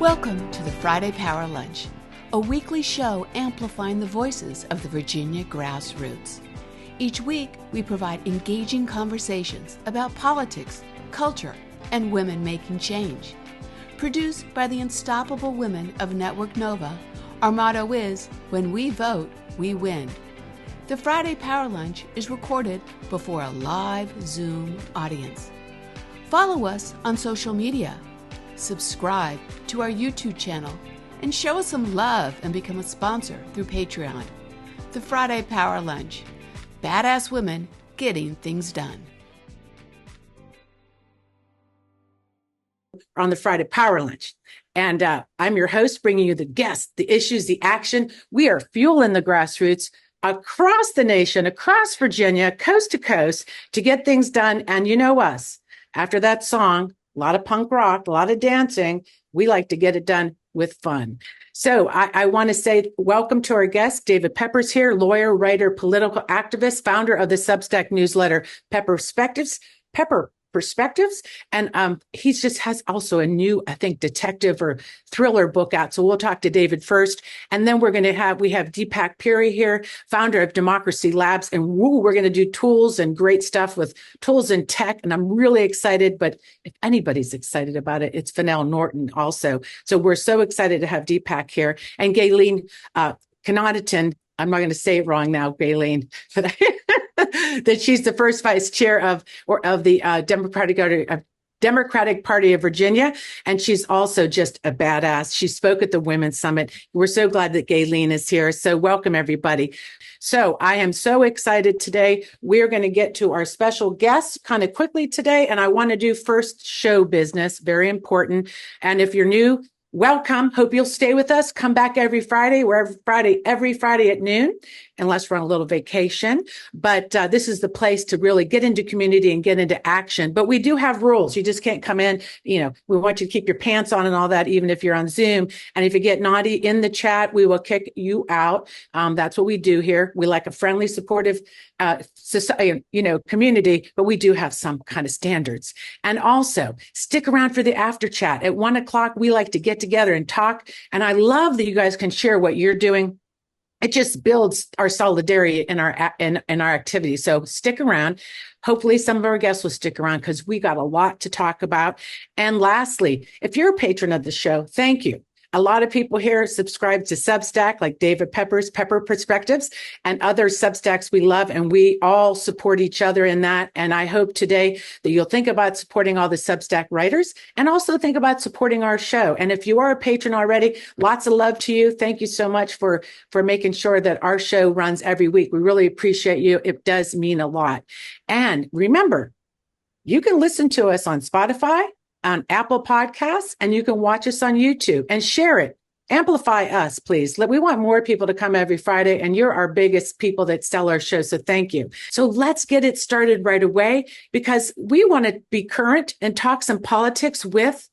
Welcome to the Friday Power Lunch, a weekly show amplifying the voices of the Virginia grassroots. Each week, we provide engaging conversations about politics, culture, and women making change. Produced by the unstoppable women of Network Nova, our motto is, when we vote, we win. The Friday Power Lunch is recorded before a live Zoom audience. Follow us on social media. Subscribe to our YouTube channel and show us some love and become a sponsor through Patreon. The Friday Power Lunch. Badass women getting things done. On the Friday Power Lunch. And I'm your host, bringing you the guests, the issues, the action. We are fueling the grassroots across the nation, across Virginia, coast to coast, to get things done. And you know us. After that song, a lot of punk rock, a lot of dancing. We like to get it done with fun. So I want to say welcome to our guest. David Pepper's here, lawyer, writer, political activist, founder of the Substack Newsletter, Pepperspectives. And he's just has also a new, I think, detective or thriller book out. So we'll talk to David first. And then we have Deepak Puri here, founder of Democracy Labs. And we're going to do tools and great stuff with tools and tech. And I'm really excited. But if anybody's excited about it, it's Norton also. So we're so excited to have Deepak here. And Gaylene Kanoyton, I'm not going to say it wrong now, Gaylene, but that she's the first vice chair of the Democratic Party of Virginia. And she's also just a badass. She spoke at the Women's Summit. We're so glad that Gaylene is here. So welcome, everybody. So I am so excited today. We're going to get to our special guests kind of quickly today. And I want to do first show business, very important. And if you're new, welcome. Hope you'll stay with us. Come back every Friday. We're every Friday at noon, unless we're on a little vacation. But this is the place to really get into community and get into action. But we do have rules. You just can't come in. We want you to keep your pants on and all that, even if you're on Zoom. And if you get naughty in the chat, we will kick you out. That's what we do here. We like a friendly, supportive society, community, but we do have some kind of standards. And also stick around for the after chat at 1:00. We like to get together and talk. And I love that you guys can share what you're doing. It just builds our solidarity in our activities. So stick around. Hopefully some of our guests will stick around because we got a lot to talk about. And lastly, if you're a patron of the show, thank you. A lot of people here subscribe to Substack, like David Pepper's Pepperspectives and other Substacks we love, and we all support each other in that. And I hope today that you'll think about supporting all the Substack writers and also think about supporting our show. And if you are a patron already, lots of love to you. Thank you so much for making sure that our show runs every week. We really appreciate you. It does mean a lot. And remember, you can listen to us on Spotify, on Apple Podcasts, and you can watch us on YouTube and share it. Amplify us, please. We want more people to come every Friday, and you're our biggest people that sell our show. So thank you. So let's get it started right away because we want to be current and talk some politics with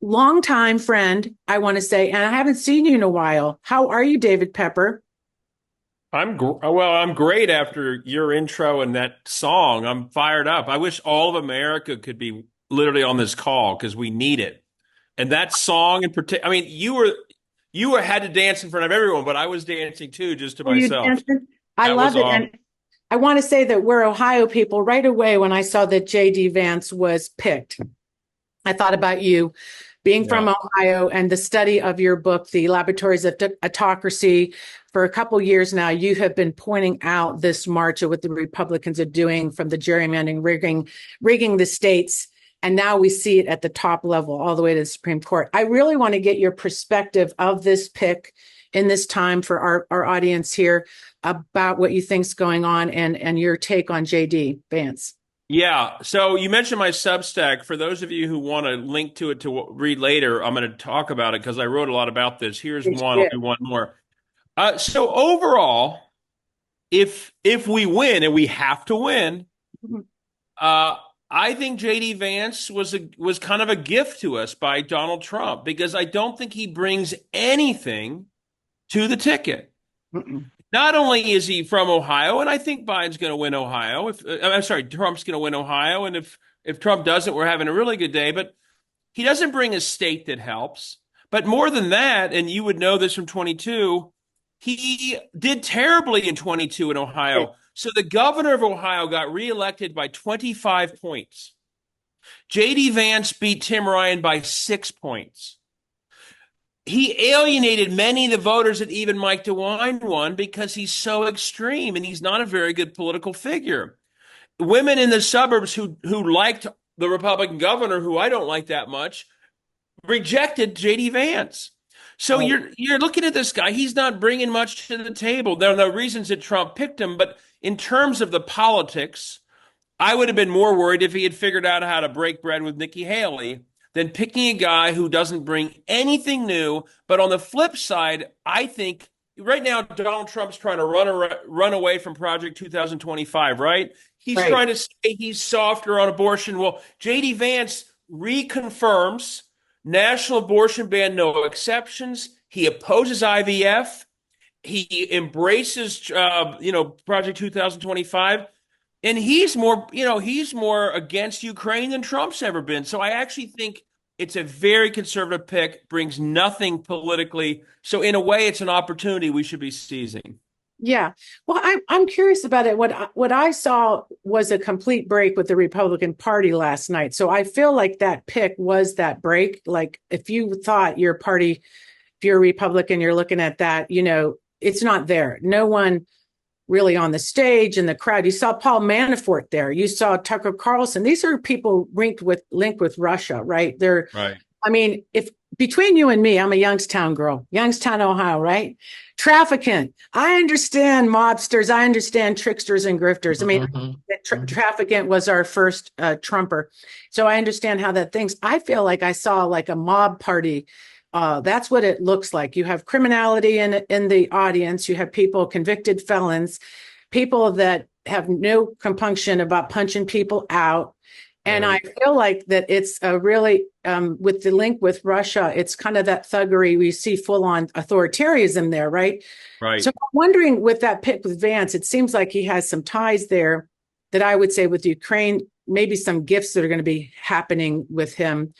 longtime friend, I want to say, and I haven't seen you in a while. How are you, David Pepper? I'm great after your intro and that song. I'm fired up. I wish all of America could be literally on this call because we need it. And that song in particular, I mean, you had to dance in front of everyone, but I was dancing too, just to myself. I love it. And I want to say that we're Ohio people. Right away, when I saw that JD Vance was picked, I thought about you being from Ohio and the study of your book, The Laboratories of Autocracy. For a couple years now, you have been pointing out this march of what the Republicans are doing from the gerrymandering, rigging the states. And now we see it at the top level, all the way to the Supreme Court. I really want to get your perspective of this pick in this time for our audience here about what you think's going on and your take on JD Vance. Yeah. So you mentioned my Substack. For those of you who want to link to it to read later, I'm going to talk about it because I wrote a lot about this. Here's one. I'll do one more. So overall, if we win, and we have to win, I think JD Vance was kind of a gift to us by Donald Trump because I don't think he brings anything to the ticket. Not only is he from Ohio, and I think Biden's going to win Ohio. Trump's going to win Ohio, and if Trump doesn't, we're having a really good day. But he doesn't bring a state that helps. But more than that, and you would know this from 22, he did terribly in 22 in Ohio. So the governor of Ohio got reelected by 25 points. JD Vance beat Tim Ryan by 6 points. He alienated many of the voters that even Mike DeWine won because he's so extreme and he's not a very good political figure. Women in the suburbs who liked the Republican governor, who I don't like that much, rejected JD Vance. So you're looking at this guy. He's not bringing much to the table. There are no reasons that Trump picked him, but in terms of the politics, I would have been more worried if he had figured out how to break bread with Nikki Haley than picking a guy who doesn't bring anything new. But on the flip side, I think right now Donald Trump's trying to run away from Project 2025, right? He's trying to say he's softer on abortion. Well, JD Vance reconfirms national abortion ban, no exceptions. He opposes IVF. He embraces, Project 2025. And he's more against Ukraine than Trump's ever been. So I actually think it's a very conservative pick, brings nothing politically. So in a way, it's an opportunity we should be seizing. Yeah. Well, I'm curious about it. What I saw was a complete break with the Republican Party last night. So I feel like that pick was that break. Like if you thought your party, if you're a Republican, you're looking at that, it's not there. No one really on the stage in the crowd. You saw Paul Manafort there. You saw Tucker Carlson. These are people linked with Russia, right? They're right. I mean, if between you and me, I'm a Youngstown girl, Youngstown, Ohio, right? Trafficking. I understand mobsters. I understand tricksters and grifters. I mean, trafficking was our first Trumper. So I understand how that thinks. I feel like I saw like a mob party. That's what it looks like. You have criminality in the audience. You have people, convicted felons, people that have no compunction about punching people out. And I feel like that it's a really, with the link with Russia, it's kind of that thuggery. We see full on authoritarianism there, right? Right. So I'm wondering with that pick with Vance, it seems like he has some ties there that I would say with Ukraine, maybe some gifts that are going to be happening with him.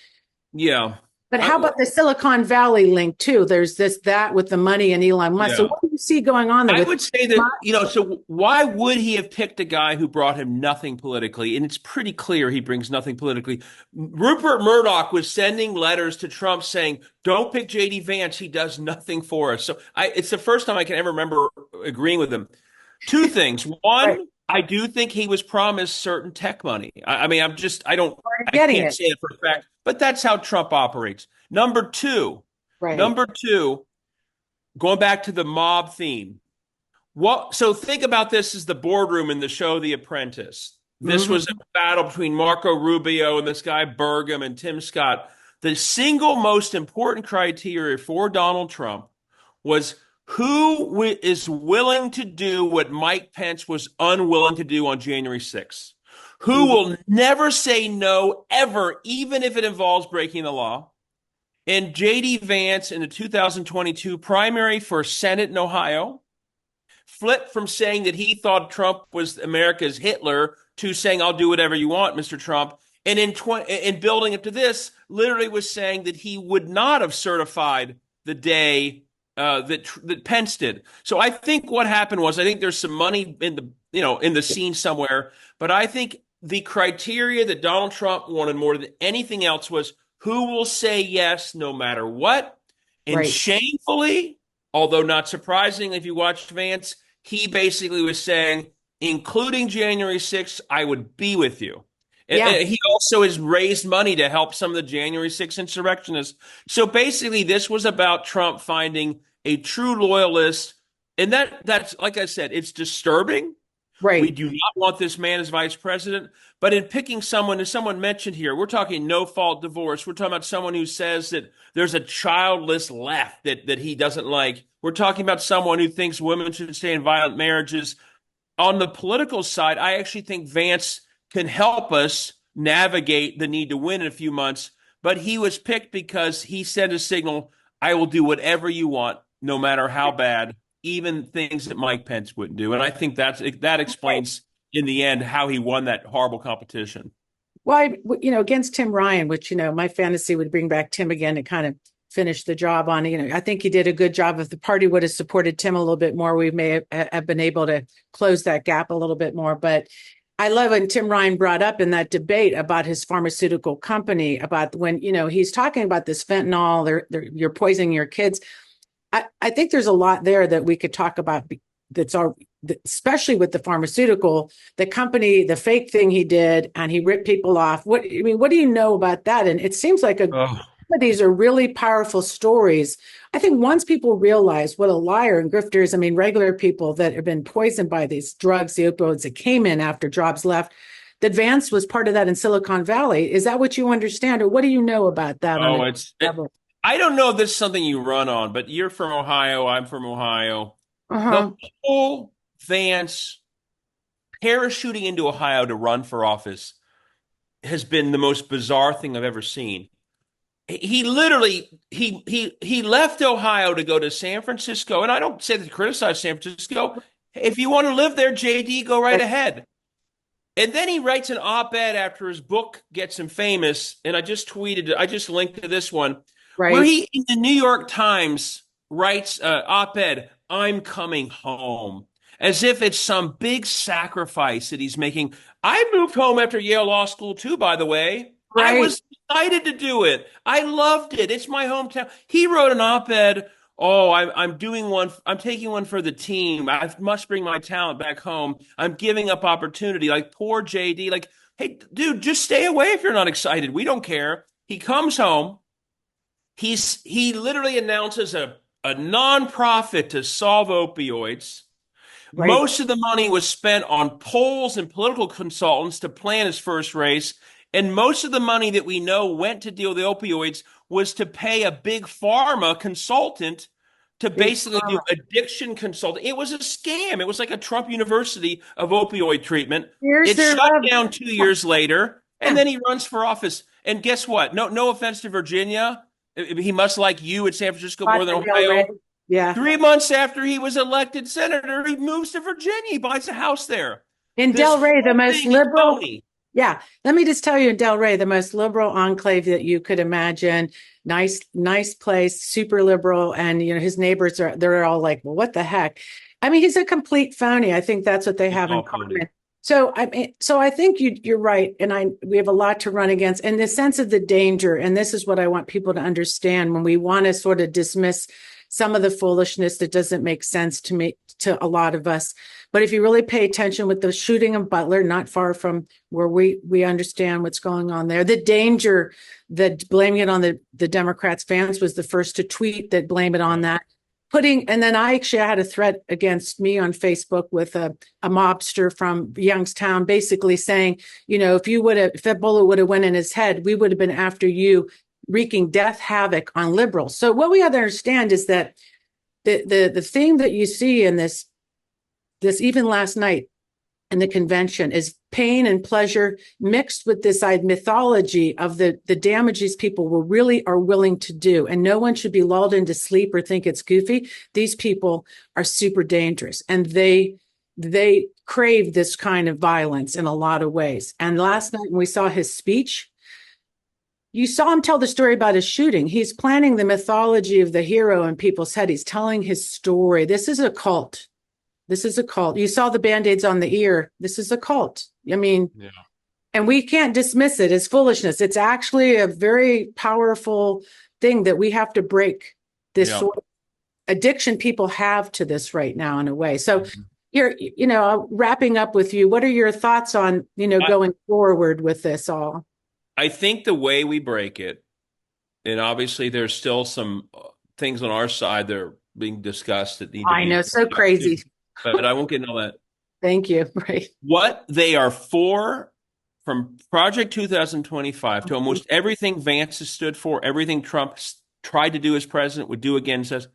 Yeah. But how about the Silicon Valley link too? There's that with the money and Elon Musk. Yeah. So what do you see going on there? I would say that, so why would he have picked a guy who brought him nothing politically? And it's pretty clear he brings nothing politically. Rupert Murdoch was sending letters to Trump saying, don't pick JD Vance. He does nothing for us. So it's the first time I can ever remember agreeing with him. Two things. One, right. I do think he was promised certain tech money. I can't say it for a fact, but that's how Trump operates. Number two, going back to the mob theme. So think about this as the boardroom in the show The Apprentice. This was a battle between Marco Rubio and this guy Burgum and Tim Scott. The single most important criteria for Donald Trump was who is willing to do what Mike Pence was unwilling to do on January 6th? Who will never say no, ever, even if it involves breaking the law? And JD Vance in the 2022 primary for Senate in Ohio flipped from saying that he thought Trump was America's Hitler to saying, I'll do whatever you want, Mr. Trump. And in building up to this, literally was saying that he would not have certified the day that Pence did. So I think what happened was, I think there's some money in the scene somewhere, but I think the criteria that Donald Trump wanted more than anything else was who will say yes no matter what. And shamefully, although not surprisingly, if you watched Vance, he basically was saying, including January 6th, I would be with you. And he also has raised money to help some of the January 6th insurrectionists. So basically, this was about Trump finding a true loyalist. And that's, like I said, it's disturbing. Right. We do not want this man as vice president. But in picking someone, as someone mentioned here, we're talking no-fault divorce. We're talking about someone who says that there's a childless left that he doesn't like. We're talking about someone who thinks women should stay in violent marriages. On the political side, I actually think Vance can help us navigate the need to win in a few months. But he was picked because he sent a signal, I will do whatever you want, no matter how bad, even things that Mike Pence wouldn't do. And I think that explains in the end how he won that horrible competition. Well, against Tim Ryan, which, my fantasy would bring back Tim again to kind of finish the job on. I think he did a good job. If the party would have supported Tim a little bit more, we may have been able to close that gap a little bit more. But I love when Tim Ryan brought up in that debate about his pharmaceutical company, about when, he's talking about this fentanyl, you're poisoning your kids. I think there's a lot there that we could talk about especially with the pharmaceutical, the company, the fake thing he did, and he ripped people off. What do you know about that? And it seems like some of these are really powerful stories. I think once people realize what a liar and grifter is, regular people that have been poisoned by these drugs, the opioids that came in after jobs left, that Vance was part of that in Silicon Valley. Is that what you understand, or what do you know about that? I don't know if this is something you run on, but you're from Ohio. I'm from Ohio. Uh-huh. The whole Vance parachuting into Ohio to run for office has been the most bizarre thing I've ever seen. He literally he left Ohio to go to San Francisco, and I don't say that to criticize San Francisco. If you want to live there, JD, go right ahead. And then he writes an op-ed after his book gets him famous, and I just linked to this one, right, where he in the New York Times writes op-ed, "I'm coming home," as if it's some big sacrifice that he's making. I moved home after Yale Law School too, by the way. Right. I was excited to do it. I loved it. It's my hometown. He wrote an op-ed. Oh, I'm doing one. I'm taking one for the team. I must bring my talent back home. I'm giving up opportunity. Like poor JD. Like, hey, dude, just stay away if you're not excited. We don't care. He comes home. He literally announces a nonprofit to solve opioids. Right. Most of the money was spent on polls and political consultants to plan his first race. And most of the money that we know went to deal with the opioids was to pay a big pharma consultant to basically do addiction consulting. It was a scam. It was like a Trump University of opioid treatment. It shut down 2 years later, and then he runs for office. And guess what? No offense to Virginia. He must like you in San Francisco more than Ohio. Yeah. 3 months after he was elected senator, he moves to Virginia. He buys a house there. In Delray, the most liberal. Yeah. Let me just tell you, in Delray, the most liberal enclave that you could imagine. Nice place, super liberal. And, his neighbors they're all like, well, what the heck? He's a complete phony. I think that's what they have in common. So I think you're right. And we have a lot to run against, and the sense of the danger. And this is what I want people to understand when we want to sort of dismiss some of the foolishness that doesn't make sense to a lot of us. But if you really pay attention with the shooting of Butler, not far from where we understand what's going on there, the danger that blaming it on the Democrats, Vance was the first to tweet that blame it on that. And then I actually had a threat against me on Facebook with a mobster from Youngstown, basically saying, if that bullet would have went in his head, we would have been after you, wreaking death havoc on liberals. So what we have to understand is that the theme that you see in this even last night in the convention is pain and pleasure mixed with this mythology of the damage these people are willing to do. And no one should be lulled into sleep or think it's goofy. These people are super dangerous, and they crave this kind of violence in a lot of ways. And last night when we saw his speech, you saw him tell the story about his shooting. He's planning the mythology of the hero in people's head. He's telling his story. This is a cult. You saw the Band-Aids on the ear. This is a cult. And we can't dismiss it as foolishness. It's actually a very powerful thing that we have to break, this sort of addiction people have to this right now in a way. So here, wrapping up with you, what are your thoughts on, going forward with this all? I think the way we break it, and obviously there's still some things on our side that are being discussed that need to be. I know, so crazy. But I won't get into all that. Thank you. Right. What they are for, from Project 2025 to almost everything Vance has stood for, everything Trump tried to do as president, would do again, says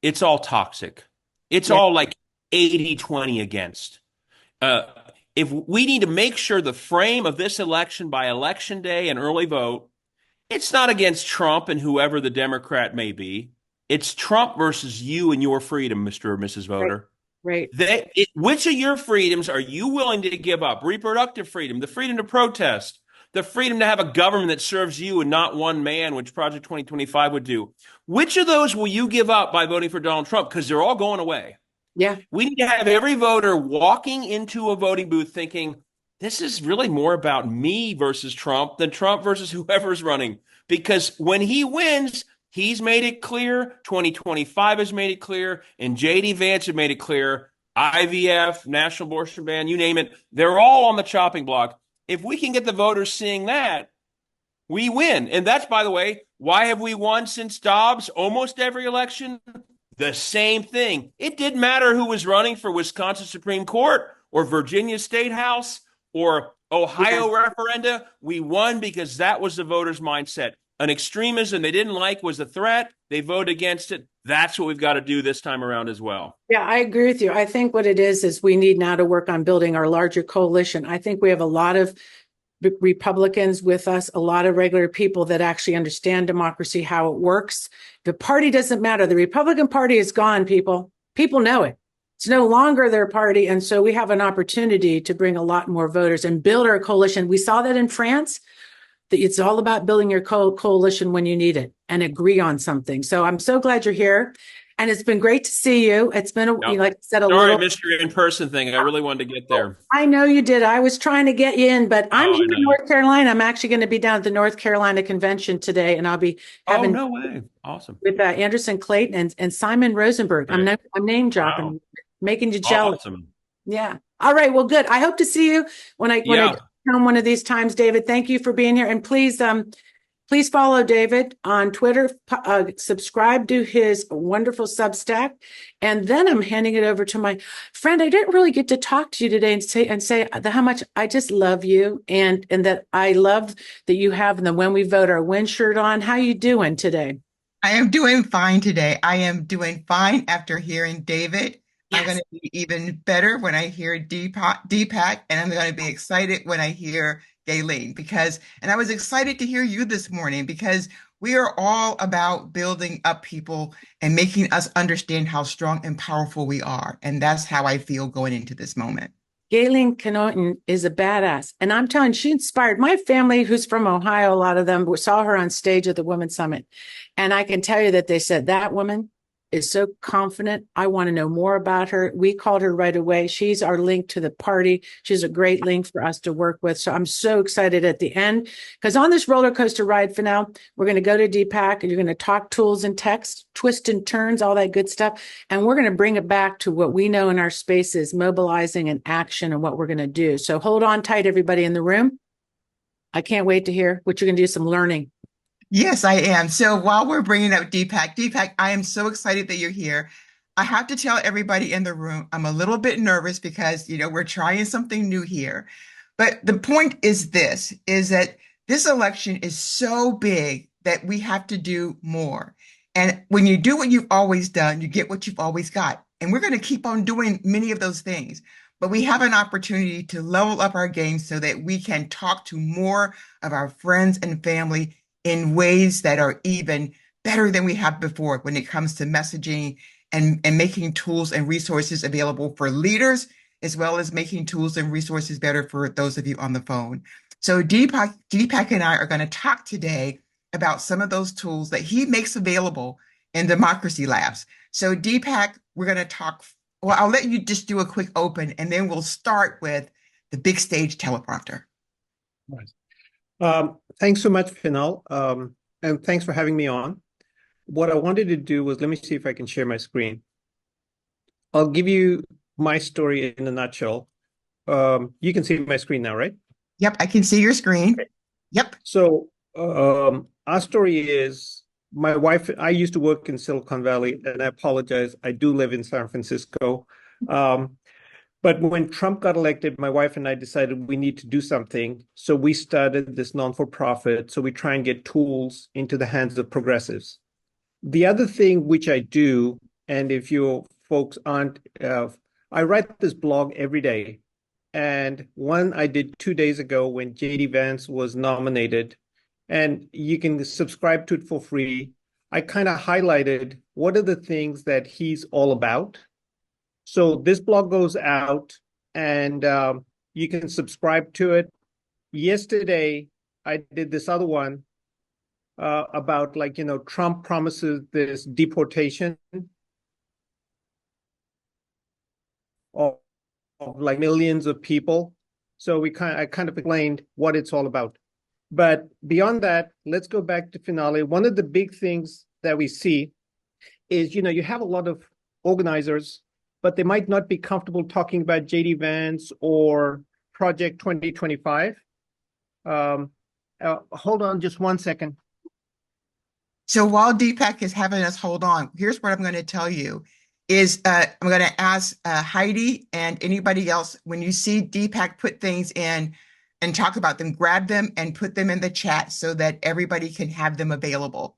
it's all toxic. It's all like 80-20 against. If we need to make sure the frame of this election by election day and early vote, it's not against Trump and whoever the Democrat may be. It's Trump versus you and your freedom, Mr. or Mrs. Voter. Right. Which of your freedoms are you willing to give up? Reproductive freedom, the freedom to protest, the freedom to have a government that serves you and not one man, which Project 2025 would do. Which of those will you give up by voting for Donald Trump? Because they're all going away. Yeah. We need to have every voter walking into a voting booth thinking, this is really more about me versus Trump than Trump versus whoever's running. Because when he wins, he's made it clear, 2025 has made it clear, and JD Vance has made it clear, IVF, national abortion ban, you name it, they're all on the chopping block. If we can get the voters seeing that, we win. And that's, by the way, why have we won since Dobbs almost every election? The same thing. It didn't matter who was running for Wisconsin Supreme Court or Virginia State House or Ohio referenda. We won because that was the voters' mindset. An extremism they didn't like was a threat. They voted against it. That's what we've got to do this time around as well. Yeah, I agree with you. I think what it is we need now to work on building our larger coalition. I think we have a lot of Republicans with us, a lot of regular people that actually understand democracy, how it works. The party doesn't matter. The Republican Party is gone, people. People know it. It's no longer their party. And so we have an opportunity to bring a lot more voters and build our coalition. We saw that in France. It's all about building your coalition when you need it and agree on something. So I'm so glad you're here. And it's been great to see you. It's been, like I said, Sorry, I missed your in-person thing. I really wanted to get there. I know you did. I was trying to get you in, but I'm here in North Carolina. I'm actually going to be down at the North Carolina convention today, and I'll be having no way. Awesome. With Anderson Clayton and Simon Rosenberg. Right. I'm name dropping, making you jealous. Awesome. Yeah. All right. Well, good. I hope to see you when I come one of these times, David. Thank you for being here, and please follow David on Twitter, subscribe to his wonderful Substack. And then I'm handing it over to my friend. I didn't really get to talk to you today and say how much I just love you and that I love that you have the When We Vote Our Win shirt on. How you doing today? I am doing fine today. I am doing fine after hearing David. Yes. I'm going to be even better when I hear Deepak, and I'm going to be excited when I hear Gaylene, and I was excited to hear you this morning because we are all about building up people and making us understand how strong and powerful we are. And that's how I feel going into this moment. Gaylene Kanoyton is a badass. And I'm telling you, she inspired my family, who's from Ohio. A lot of them saw her on stage at the Women's Summit. And I can tell you that they said that woman is so confident. I want to know more about her. We called her right away. She's our link to the party. She's a great link for us to work with. So I'm so excited at the end because on this roller coaster ride for now, we're going to go to Deepak and you're going to talk tools and text, twists and turns, all that good stuff. And we're going to bring it back to what we know in our spaces, mobilizing and action and what we're going to do. So hold on tight, everybody in the room. I can't wait to hear what you're going to do, some learning. Yes, I am. So while we're bringing up Deepak, I am so excited that you're here. I have to tell everybody in the room, I'm a little bit nervous because, we're trying something new here. But the point is that this election is so big that we have to do more. And when you do what you've always done, you get what you've always got. And we're going to keep on doing many of those things. But we have an opportunity to level up our game so that we can talk to more of our friends and family in ways that are even better than we have before when it comes to messaging and making tools and resources available for leaders, as well as making tools and resources better for those of you on the phone. So Deepak and I are going to talk today about some of those tools that he makes available in Democracy Labs. So Deepak, we're going to talk. Well, I'll let you just do a quick open, and then we'll start with the big stage teleprompter. Right. Thanks so much, Final, and thanks for having me on. What I wanted to do was, let me see if I can share my screen. I'll give you my story in a nutshell. You can see my screen now, right? Yep, I can see your screen. Okay. Yep. So our story is, my wife, I used to work in Silicon Valley, and I apologize, I do live in San Francisco. But when Trump got elected, my wife and I decided we need to do something. So we started this non-for-profit. So we try and get tools into the hands of progressives. The other thing which I do, and if you folks aren't, I write this blog every day. And one I did 2 days ago when JD Vance was nominated. And you can subscribe to it for free. I kind of highlighted what are the things that he's all about. So this blog goes out and you can subscribe to it. Yesterday, I did this other one about Trump promises this deportation of like millions of people. So I kind of explained what it's all about. But beyond that, let's go back to finale. One of the big things that we see is, you have a lot of organizers, but they might not be comfortable talking about JD Vance or Project 2025. Hold on just 1 second. So while Deepak is having us hold on, here's what I'm going to tell you is I'm going to ask Heidi and anybody else, when you see Deepak put things in and talk about them, grab them and put them in the chat so that everybody can have them available.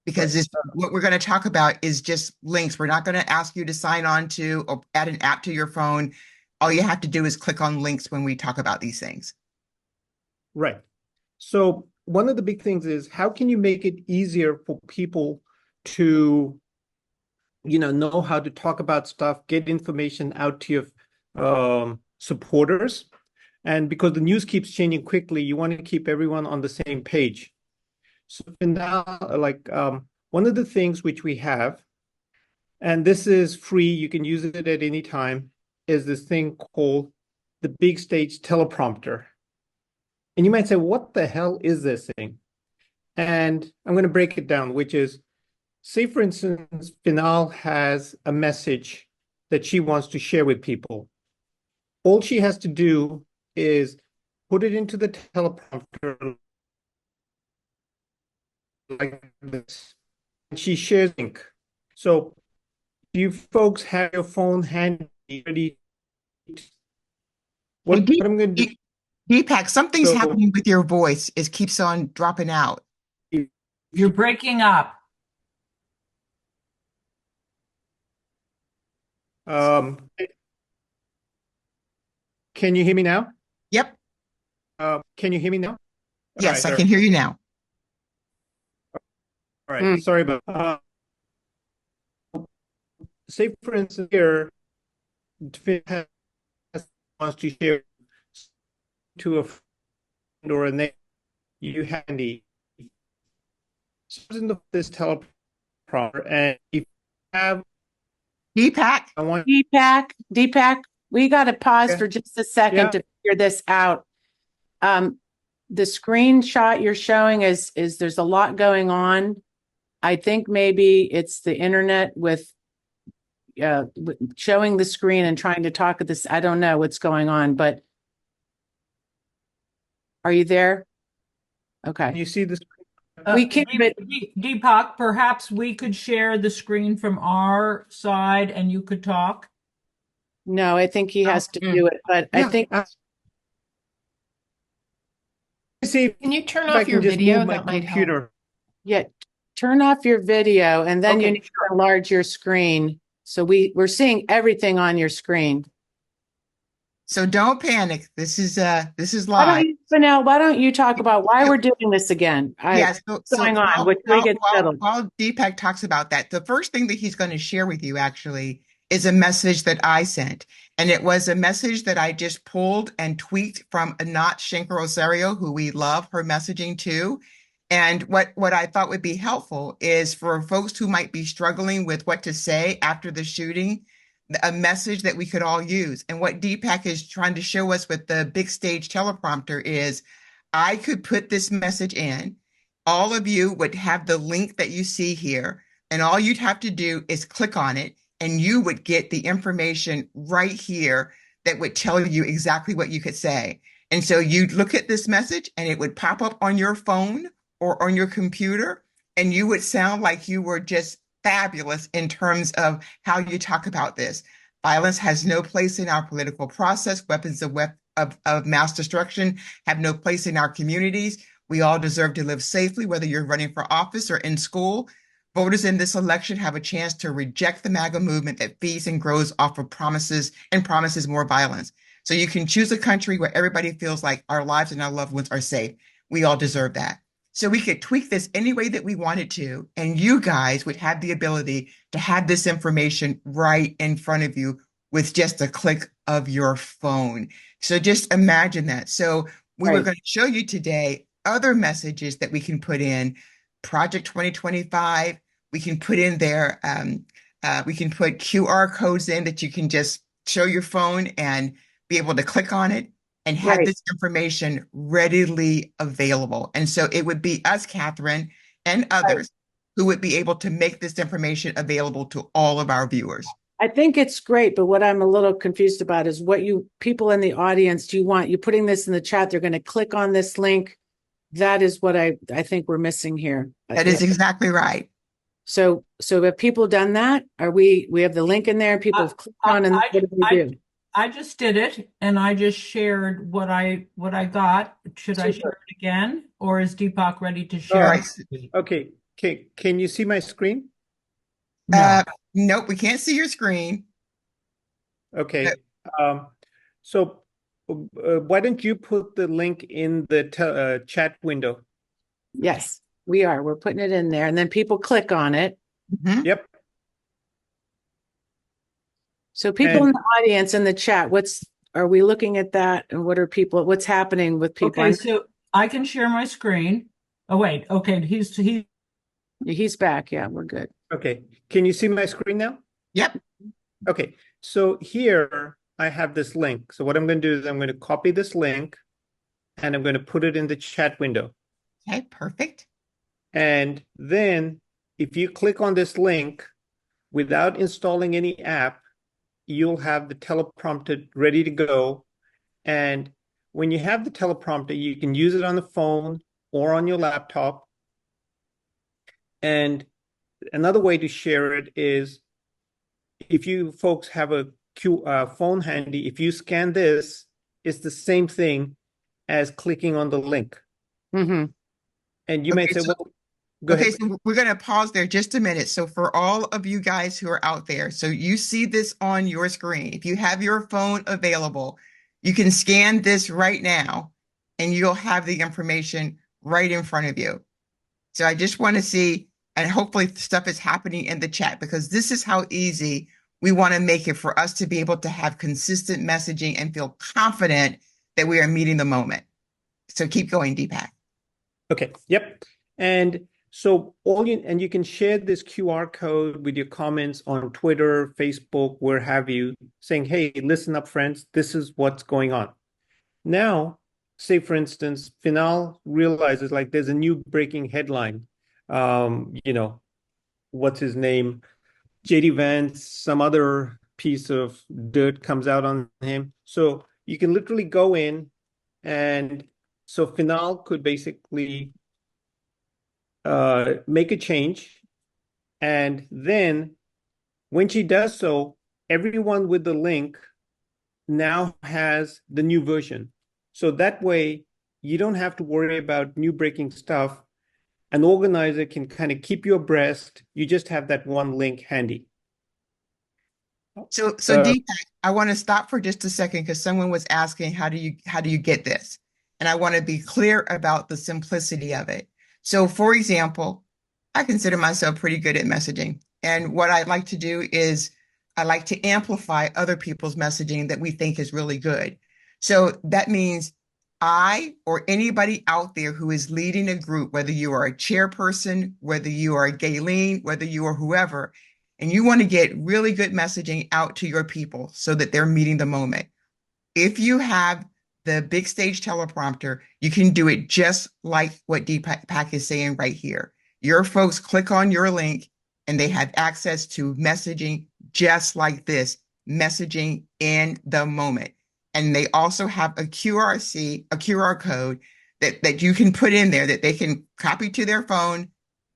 Because what we're going to talk about is just links. We're not going to ask you to sign on to or add an app to your phone. All you have to do is click on links when we talk about these things. Right. So one of the big things is, how can you make it easier for people to, know how to talk about stuff, get information out to your supporters? And because the news keeps changing quickly, you want to keep everyone on the same page. So now, one of the things which we have, and this is free, you can use it at any time, is this thing called the Big Stage Teleprompter. And you might say, what the hell is this thing? And I'm going to break it down, which is, say, for instance, Finale has a message that she wants to share with people. All she has to do is put it into the teleprompter like this. And she shares a link. So you folks have your phone handy ready. What I'm going to do. Deepak, something's happening with your voice. It keeps on dropping out. You're breaking up. Can you hear me now? Yep. Can you hear me now? Yes, I can hear you now. All right. Sorry about say, for instance, here, wants to share to a friend or a neighbor you handy. So in this teleprompter, and if you have Deepak, Deepak, we got to pause for just a second to figure this out. The screenshot you're showing is there's a lot going on. I think maybe it's the internet with showing the screen and trying to talk at this. I don't know what's going on, but are you there? Okay. Can you see the screen? We can. Deepak, perhaps we could share the screen from our side and you could talk. No, I think he has to do it, but I think. Can you turn off your video? That might help. Yeah, turn off your video, and then you need to enlarge your screen. So we're seeing everything on your screen. So don't panic. This is live. Why don't you talk about why we're doing this again? Yes. What's going on? While Deepak talks about that, the first thing that he's going to share with you actually is a message that I sent. And it was a message that I just pulled and tweaked from Anat Shenker-Osorio, who we love her messaging too. And what I thought would be helpful is for folks who might be struggling with what to say after the shooting, a message that we could all use. And what Deepak is trying to show us with the Big Stage Teleprompter is I could put this message in. All of you would have the link that you see here, and all you'd have to do is click on it, and you would get the information right here that would tell you exactly what you could say. And so you'd look at this message, and it would pop up on your phone or on your computer, and you would sound like you were just fabulous in terms of how you talk about this. Violence has no place in our political process. Weapons of mass destruction have no place in our communities. We all deserve to live safely, whether you're running for office or in school. Voters in this election have a chance to reject the MAGA movement that feeds and grows off of promises more violence. So you can choose a country where everybody feels like our lives and our loved ones are safe. We all deserve that. So we could tweak this any way that we wanted to, and you guys would have the ability to have this information right in front of you with just a click of your phone. So just imagine that. So we were going to show you today other messages that we can put in. Project 2025, we can put in there, we can put QR codes in that you can just show your phone and be able to click on it and have Right. this information readily available. And so it would be us, Katherine, and others who would be able to make this information available to all of our viewers. I think it's great, but what I'm a little confused about is what you people in the audience do you want? You're putting this in the chat. They're going to click on this link. That is what I think we're missing here. That is exactly right. So have people done that? We have the link in there and people have clicked on and what do we do? I just did it and I just shared what I got. Should I share it again or is Deepak ready to share? Okay. Can you see my screen? No. Nope, we can't see your screen. Okay. So why don't you put the link in the chat window? Yes, we are. We're putting it in there and then people click on it. Mm-hmm. Yep. So people in the audience in the chat, are we looking at that and what's happening with people? Okay, so I can share my screen. Oh, wait. Okay. He's back. Yeah, we're good. Okay. Can you see my screen now? Yep. Okay. So here I have this link. So what I'm going to do is I'm going to copy this link and I'm going to put it in the chat window. Okay, perfect. And then if you click on this link without installing any app, you'll have the teleprompter ready to go. And when you have the teleprompter, you can use it on the phone or on your laptop. And another way to share it is if you folks have a phone handy, if you scan this, it's the same thing as clicking on the link. Mm-hmm. And you might say, well, go ahead. So we're going to pause there just a minute. So for all of you guys who are out there, so you see this on your screen. If you have your phone available, you can scan this right now and you'll have the information right in front of you. So I just want to see, and hopefully stuff is happening in the chat because this is how easy we want to make it for us to be able to have consistent messaging and feel confident that we are meeting the moment. So keep going, Deepak. Okay. Yep. And so you can share this QR code with your comments on Twitter, Facebook, where have you, saying, hey, listen up, friends, this is what's going on. Now, say, for instance, Finale realizes like there's a new breaking headline. What's his name? JD Vance, some other piece of dirt comes out on him. So you can literally go in and so Finale could basically make a change. And then when she does so, everyone with the link now has the new version. So that way you don't have to worry about new breaking stuff. An organizer can kind of keep you abreast. You just have that one link handy. So Deepak, I want to stop for just a second because someone was asking, how do you get this? And I want to be clear about the simplicity of it. So for example, I consider myself pretty good at messaging. And what I like to do is I like to amplify other people's messaging that we think is really good. So that means I or anybody out there who is leading a group, whether you are a chairperson, whether you are a Gaylene, whether you are whoever, and you want to get really good messaging out to your people so that they're meeting the moment. If you have the big stage teleprompter, you can do it just like what Deepak is saying right here. Your folks click on your link and they have access to messaging just like this, messaging in the moment. And they also have a QR code that you can put in there that they can copy to their phone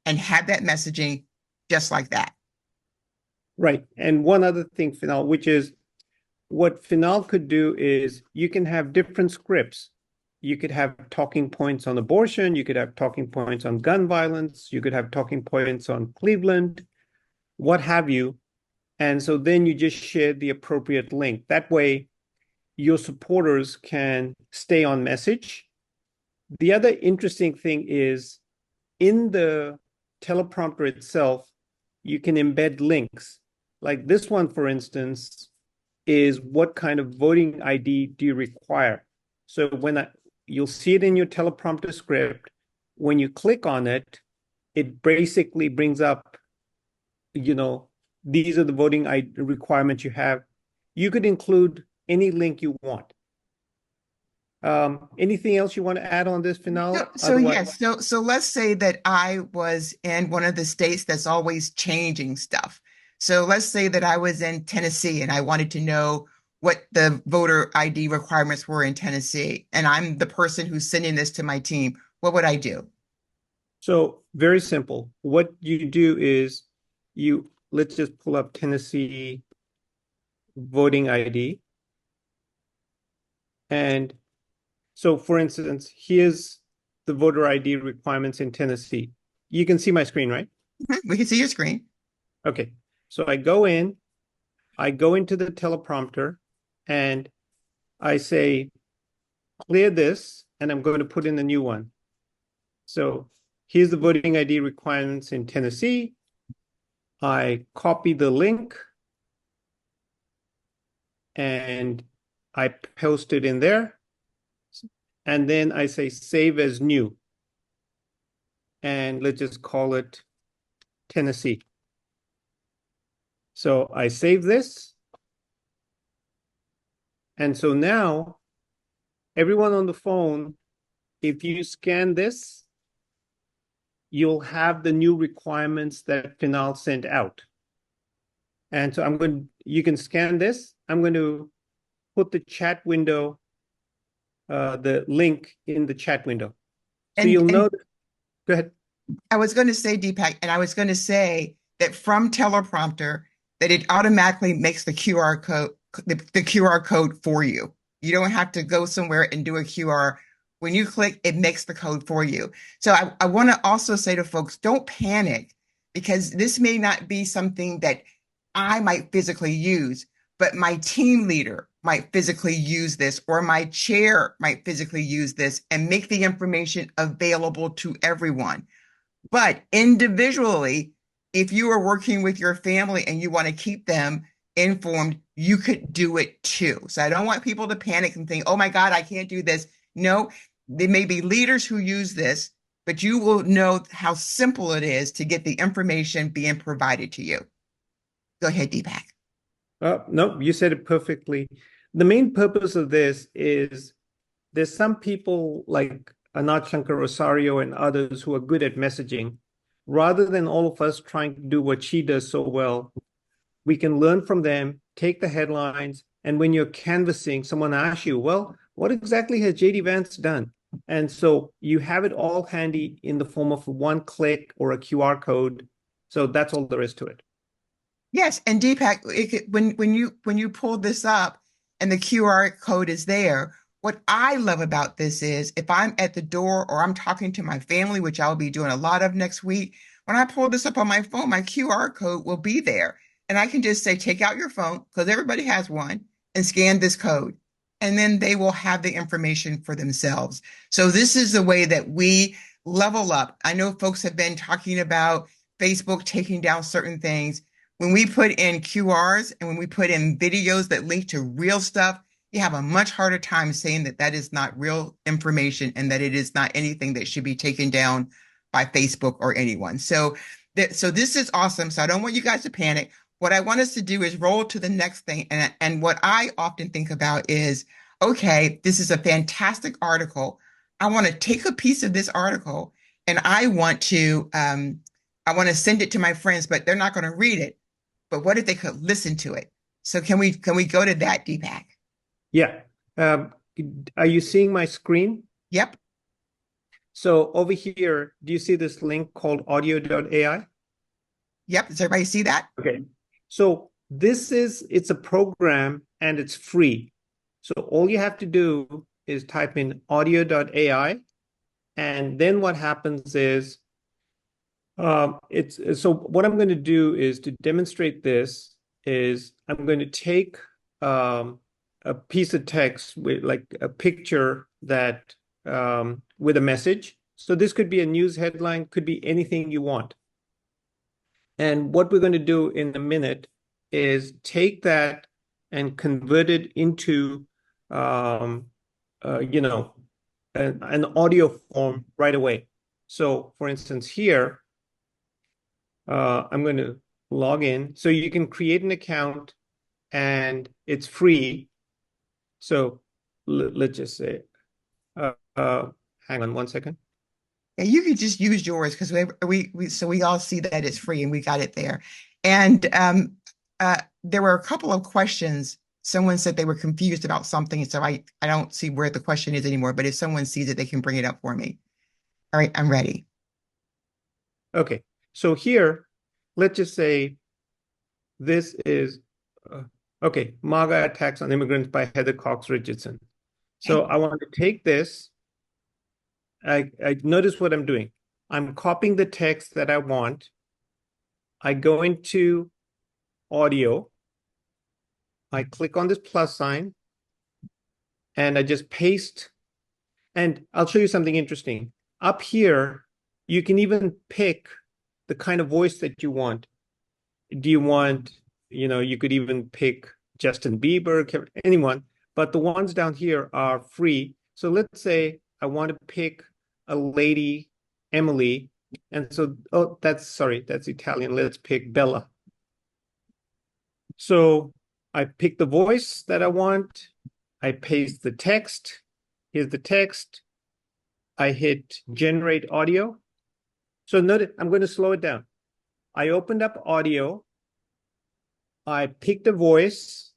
and have that messaging just like that. Right. And one other thing, Finale, which is what Finale could do is you can have different scripts. You could have talking points on abortion. You could have talking points on gun violence. You could have talking points on Cleveland, what have you. And so then you just share the appropriate link. That way, your supporters can stay on message. The other interesting thing is in the teleprompter itself, you can embed links. Like this one, for instance, is what kind of voting ID do you require? So when you'll see it in your teleprompter script. When you click on it, it basically brings up, these are the voting requirements you have. You could include any link you want. Anything else you want to add on this, Finale? Yes. So let's say that I was in one of the states that's always changing stuff. So let's say that I was in Tennessee and I wanted to know what the voter ID requirements were in Tennessee, and I'm the person who's sending this to my team. What would I do? So very simple. What you do is let's just pull up Tennessee voting ID. And so, for instance, here's the voter ID requirements in Tennessee. You can see my screen, right? We can see your screen. Okay. So I go into the teleprompter and I say, clear this, and I'm going to put in a new one. So here's the voting ID requirements in Tennessee. I copy the link and I post it in there. And then I say save as new. And let's just call it Tennessee. So I save this. And so now, everyone on the phone, if you scan this, you'll have the new requirements that Finale sent out. And so you can scan this. I'm going to put the chat window, the link in the chat window. So you'll know. Go ahead. I was going to say, Deepak, and I was going to say that from teleprompter, that it automatically makes the QR code, the QR code for you. You don't have to go somewhere and do a QR. When you click, it makes the code for you. So I want to also say to folks, don't panic, because this may not be something that I might physically use, but my team leader might physically use this, or my chair might physically use this and make the information available to everyone. But individually, if you are working with your family and you want to keep them informed, you could do it too. So I don't want people to panic and think, oh my God, I can't do this. No, there may be leaders who use this, but you will know how simple it is to get the information being provided to you. Go ahead, Deepak. No, you said it perfectly. The main purpose of this is there's some people like Anat Shankar Rosario and others who are good at messaging. Rather than all of us trying to do what she does so well, we can learn from them, take the headlines, and when you're canvassing, someone asks you, well, what exactly has JD Vance done? And so you have it all handy in the form of one click or a QR code. So that's all there is to it. Yes, and Deepak, when you pull this up and the QR code is there, what I love about this is if I'm at the door or I'm talking to my family, which I'll be doing a lot of next week, when I pull this up on my phone, my QR code will be there. And I can just say, take out your phone, because everybody has one, and scan this code. And then they will have the information for themselves. So this is the way that we level up. I know folks have been talking about Facebook taking down certain things. When we put in QRs and when we put in videos that link to real stuff, you have a much harder time saying that that is not real information and that it is not anything that should be taken down by Facebook or anyone. So this is awesome. So I don't want you guys to panic. What I want us to do is roll to the next thing. And what I often think about is, okay, this is a fantastic article. I want to take a piece of this article and I want to send it to my friends, but they're not going to read it. But what if they could listen to it? So can we go to that, Deepak? Yeah. Are you seeing my screen? Yep. So over here, do you see this link called audio.ai? Yep. Does everybody see that? Okay. So it's a program and it's free. So all you have to do is type in audio.ai. And then what happens is, so what I'm going to do is to demonstrate this is I'm going to take a piece of text with like a picture that with a message. So this could be a news headline, could be anything you want. And what we're going to do in a minute is take that and convert it into, an audio form right away. So for instance, here, I'm going to log in. So you can create an account and it's free. So let's just say, hang on one second. Yeah, you could just use yours because we all see that it's free and we got it there. And there were a couple of questions. Someone said they were confused about something, so I don't see where the question is anymore. But if someone sees it, they can bring it up for me. All right, I'm ready. Okay, so here, let's just say this is okay. MAGA attacks on immigrants by Heather Cox Richardson. So I want to take this. I notice what I'm doing. I'm copying the text that I want. I go into audio. I click on this plus sign and I just paste. And I'll show you something interesting. Up here, you can even pick the kind of voice that you want. Do you want, you could even pick Justin Bieber, anyone, but the ones down here are free. So let's say I want to pick a lady, Emily. And so, that's Italian. Let's pick Bella. So I pick the voice that I want. I paste the text. Here's the text. I hit generate audio. So notice, I'm going to slow it down. I opened up audio. I picked a voice.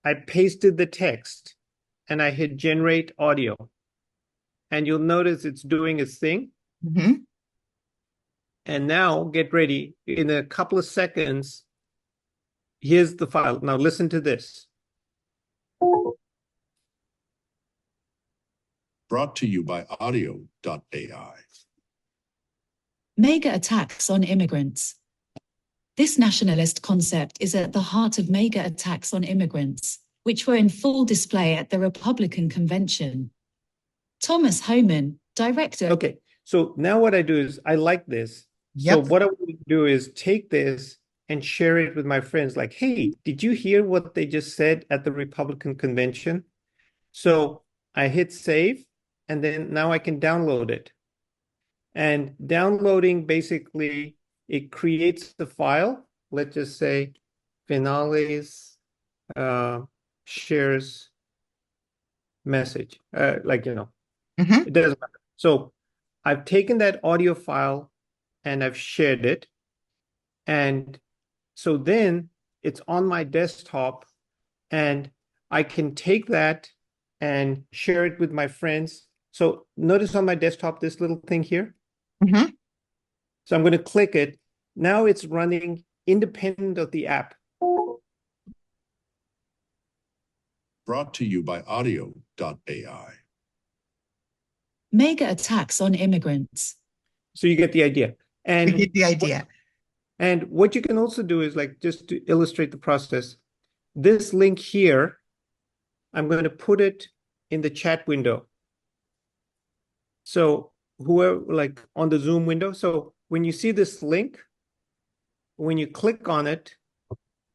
I pasted the text and I hit generate audio. And you'll notice it's doing its thing. Mm-hmm. And now get ready. In a couple of seconds, here's the file. Now listen to this. Brought to you by audio.ai. Mega attacks on immigrants. This nationalist concept is at the heart of mega attacks on immigrants, which were in full display at the Republican convention. Thomas Homan, director. Okay, so now what I do is I like this. Yep. So what I want to do is take this and share it with my friends. Like, hey, did you hear what they just said at the Republican convention? So I hit save, and then now I can download it. And downloading, basically, it creates the file. Let's just say finales shares message, Mm-hmm. it doesn't matter. So I've taken that audio file and I've shared it. And so then it's on my desktop and I can take that and share it with my friends. So notice on my desktop, this little thing here. Mm-hmm. So I'm going to click it. Now it's running independent of the app. Brought to you by audio.ai. Mega attacks on immigrants. So you get the idea. And You get the idea. And what you can also do is, like, just to illustrate the process, this link here, I'm going to put it in the chat window. So whoever, like on the Zoom window. So when you see this link, when you click on it,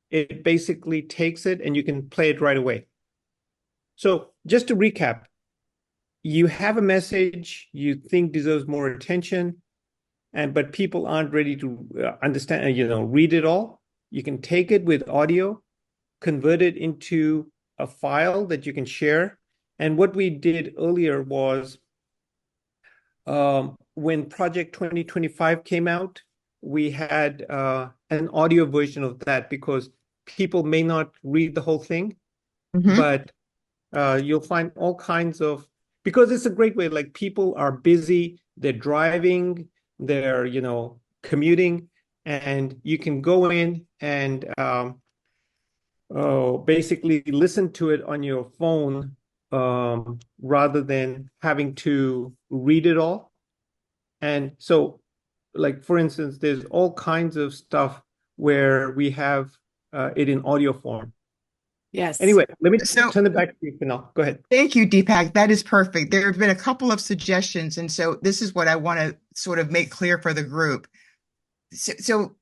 it basically takes it and you can play it right away. So just to recap, you have a message you think deserves more attention, but people aren't ready to understand, read it all. You can take it with audio, convert it into a file that you can share. And what we did earlier was, when Project 2025 came out, we had an audio version of that because people may not read the whole thing, Mm-hmm. but you'll find all kinds of, because it's a great way, like people are busy, they're driving, they're, commuting, and you can go in and basically listen to it on your phone rather than having to read it all. And so, like, for instance, there's all kinds of stuff where we have it in audio form. Yes. Anyway, let me So- turn it back to you, Kunal. Go ahead. Thank you, Deepak. That is perfect. There have been a couple of suggestions, and so this is what I want to sort of make clear for the group. So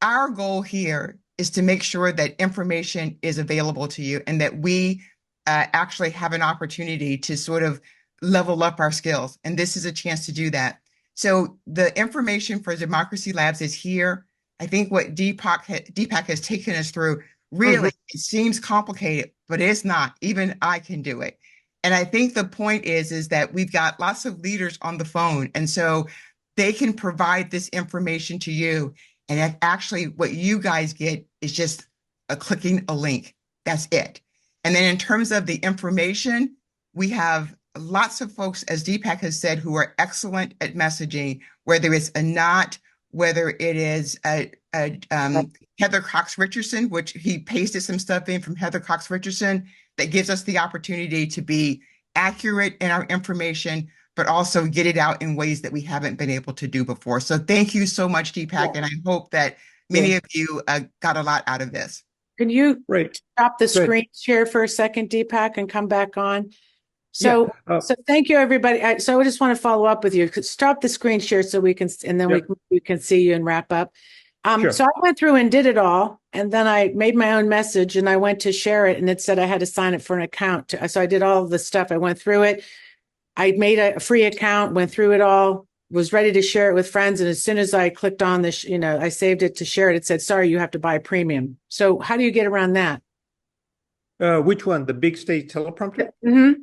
our goal here is to make sure that information is available to you and that we actually have an opportunity to sort of level up our skills. And this is a chance to do that. So the information for Democracy Labs is here. I think what Deepak has taken us through, really, it seems complicated, but it's not. Even I can do it. And I think the point is that we've got lots of leaders on the phone. And so they can provide this information to you. And actually what you guys get is just clicking a link. That's it. And then in terms of the information, we have lots of folks, as Deepak has said, who are excellent at messaging, whether it's Anat, whether it is Heather Cox Richardson, which he pasted some stuff in from Heather Cox Richardson that gives us the opportunity to be accurate in our information, but also get it out in ways that we haven't been able to do before. So thank you so much, Deepak. And I hope that many of you got a lot out of this. Can you stop the screen share for a second, Deepak, and come back on? So, so thank you, everybody. So I just want to follow up with you. Stop the screen share so we can, and then we can see you and wrap up. So I went through and did it all, and then I made my own message, and I went to share it, and it said I had to sign up for an account. So I did all of the stuff. I went through it. I made a free account, went through it all, was ready to share it with friends, and as soon as I clicked on this, I saved it to share it. It said, "Sorry, you have to buy premium." So how do you get around that? Which one? The big stage teleprompter? Mm-hmm.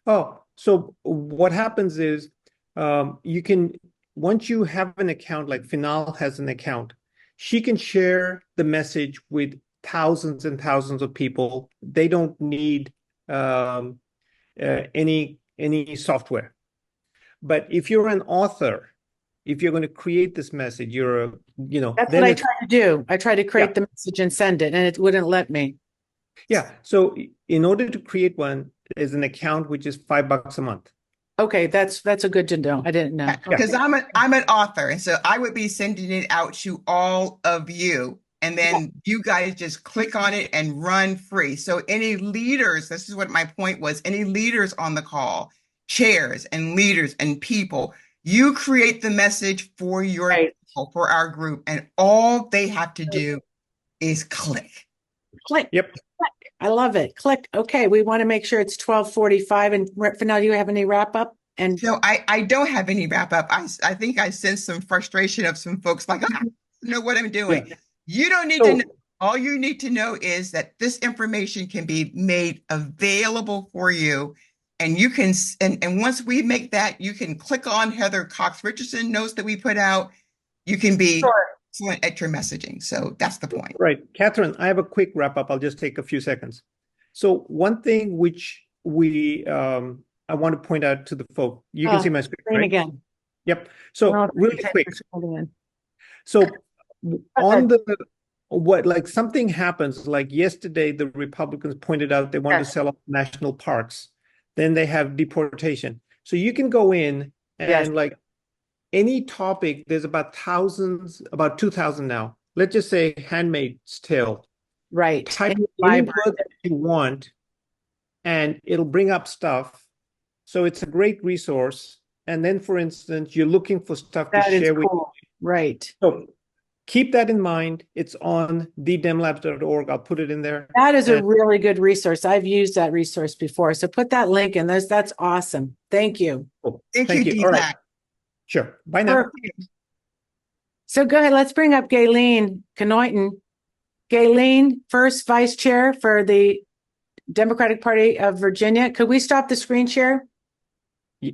Oh, so what happens is you can, once you have an account, like Finale has an account, she can share the message with thousands and thousands of people. They don't need any software. But if you're an author, if you're going to create this message, that's what I try to do. I try to create the message and send it, and it wouldn't let me. Yeah. So in order to create one, there's an account which is $5 a month. Okay, that's a good to know. I didn't know. Because I'm an author, and so I would be sending it out to all of you, and then you guys just click on it and run free. So any leaders, this is what my point was, any leaders on the call, chairs and leaders and people, you create the message for your people, for our group, and all they have to do is click. Click. Yep. Click. I love it. Click. Okay, we want to make sure it's 12:45. And for now, do you have any wrap up? And no, I don't have any wrap up. I think I sensed some frustration of some folks like, I don't know what I'm doing. Yeah. You don't need to know. All you need to know is that this information can be made available for you. And you can, and once we make that, you can click on Heather Cox Richardson notes that we put out. You can be excellent at your messaging. So that's the point. Right. Katherine, I have a quick wrap up. I'll just take a few seconds. So one thing which I want to point out to the folk, you can see my screen, right? Again. Yep. So really quick. So on something happens, like yesterday, the Republicans pointed out they want to sell off national parks. Then they have deportation. So you can go in and like any topic, there's about 2,000 now. Let's just say Handmaid's Tale. Right. Type any word that you want, and it'll bring up stuff. So it's a great resource. And then, for instance, you're looking for stuff to share with you. Right. So keep that in mind. It's on thedemlabs.org. I'll put it in there. That is a really good resource. I've used that resource before. So put that link in. That's awesome. Thank you. Cool. Thank you. All right. Sure. Bye now. Perfect. So go ahead. Let's bring up Gaylene Kanoyton. Gaylene, first vice chair for the Democratic Party of Virginia. Could we stop the screen share? Yeah.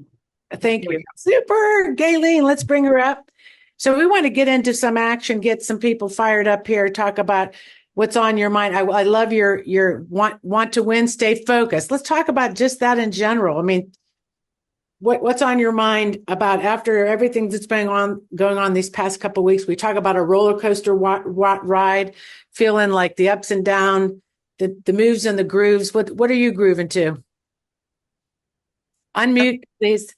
Thank you. Super. Gaylene, let's bring her up. So we want to get into some action, get some people fired up here, talk about what's on your mind. I love your want to win, stay focused. Let's talk about just that in general. I mean, what's on your mind about after everything that's been going on these past couple of weeks? We talk about a roller coaster ride, feeling like the ups and downs, the moves and the grooves. What are you grooving to? Unmute, please.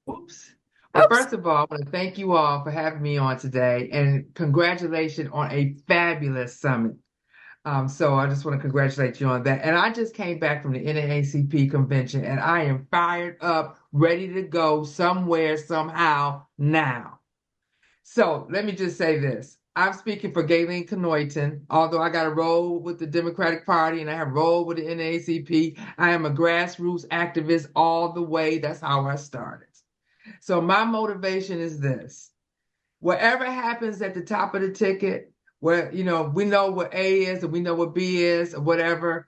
Oops. Well, first of all, I want to thank you all for having me on today, and congratulations on a fabulous summit. So I just want to congratulate you on that. And I just came back from the NAACP convention, and I am fired up, ready to go somewhere, somehow, now. So let me just say this. I'm speaking for Gaylene Kanoyton. Although I got a role with the Democratic Party and I have a role with the NAACP, I am a grassroots activist all the way. That's how I started. So my motivation is this. Whatever happens at the top of the ticket, where, we know what A is and we know what B is or whatever,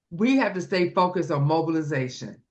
we have to stay focused on mobilization.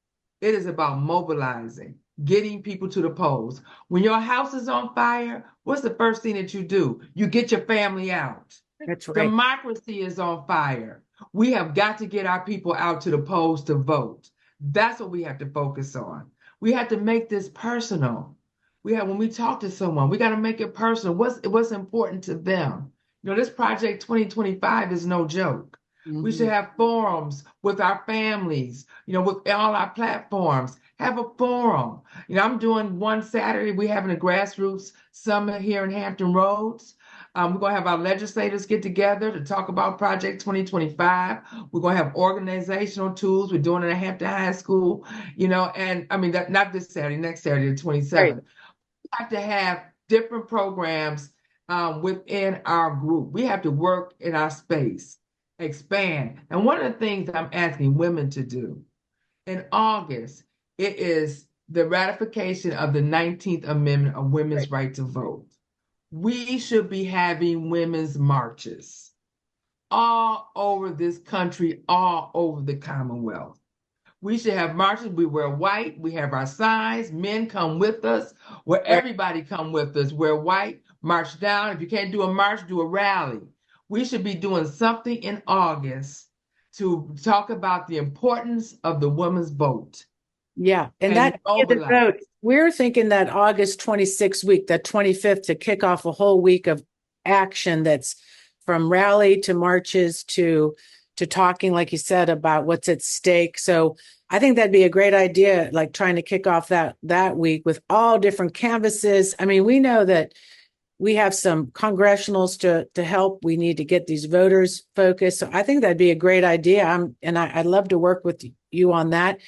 It is about mobilizing, getting people to the polls. When your house is on fire, what's the first thing that you do? You get your family out. That's right. Democracy is on fire. We have got to get our people out to the polls to vote. That's what we have to focus on. We have to make this personal. When we talk to someone, we got to make it personal. What's important to them? This Project 2025 is no joke. Mm-hmm. We should have forums with our families, with all our platforms. Have a forum. I'm doing one Saturday. We're having a grassroots summit here in Hampton Roads. We're going to have our legislators get together to talk about Project 2025. We're going to have organizational tools. We're doing it at Hampton High School, and I mean, not this Saturday, next Saturday, the 27th. Right. We have to have different programs within our group. We have to work in our space, expand. And one of the things I'm asking women to do in August, it is the ratification of the 19th Amendment of Women's Right to Vote. We should be having women's marches all over this country, all over the Commonwealth. We should have marches. We wear white. We have our signs. Men come with us. Where everybody come with us. Wear white. March down. If you can't do a march, do a rally. We should be doing something in August to talk about the importance of the woman's vote. Yeah, and that the vote. We're thinking that August 26th week, that 25th, to kick off a whole week of action that's from rally to marches to talking, like you said, about what's at stake. So I think that'd be a great idea, like trying to kick off that week with all different canvases. I mean, we know that we have some congressionals to help. We need to get these voters focused. So I think that'd be a great idea. I'd love to work with you on that.